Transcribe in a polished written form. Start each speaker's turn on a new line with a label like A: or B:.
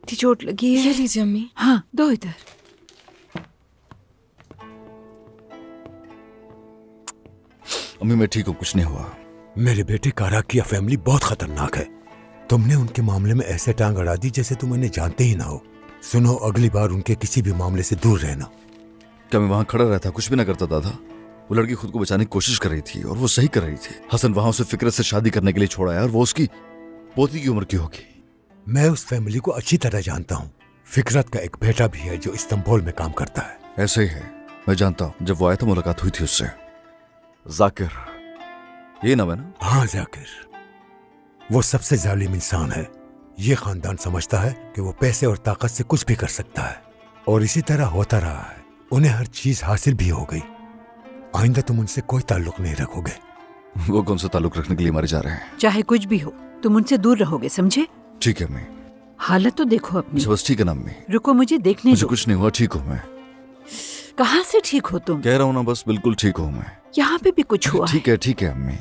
A: इतनी चोट लगी है।
B: ये लीजिए अम्मी।
A: हाँ दो इधर।
C: अम्मी मैं ठीक हूँ, कुछ नहीं हुआ।
D: मेरे बेटे कारा की फैमिली बहुत खतरनाक है। तुमने उनके मामले में ऐसे टांग अड़ा दी जैसे तुम उन्हें जानते ही ना हो। सुनो, अगली बार उनके किसी भी मामले से दूर रहना।
C: क्या मैं वहां खड़ा रहता, कुछ भी ना करता दादा? वो लड़की खुद को बचाने की कोशिश कर रही थी और वो सही कर रही थी। हसन वहां उसे फिक्रत से शादी करने के लिए छोड़ा है और वो उसकी पोती की उम्र की होगी।
D: मैं उस फैमिली को अच्छी तरह जानता हूँ। फिक्रत का एक बेटा भी है जो इस्तांबुल में काम करता है।
C: ऐसे ही है, मैं जानता हूँ। जब वो आया था मुलाकात हुई थी उससे। जाकिर, ये नाम है ना?
D: हाँ जाकिर, वो सबसे जालिम इंसान है। ये खानदान समझता है कि वो पैसे और ताकत से कुछ भी कर सकता है और इसी तरह होता रहा है। उन्हें हर चीज हासिल भी हो गई। आइंदा तुम उनसे कोई ताल्लुक नहीं रखोगे।
C: वो कौन सा ताल्लुक रखने के लिए मारे जा रहे हैं?
A: चाहे कुछ भी हो तुम उनसे दूर रहोगे, समझे?
C: ठीक है अम्मी।
A: हालत तो देखो अपनी।
C: अच्छा बस ठीक है ना अम्मी?
A: रुको मुझे देखने
C: मुझे
A: दो।
C: कुछ नहीं हुआ, ठीक हूँ मैं।
A: कहाँ से ठीक हो तुम?
C: कह रहा हूँ ना, बस बिल्कुल ठीक हूँ मैं।
A: यहाँ पे भी कुछ हुआ है।
C: ठीक है अम्मी।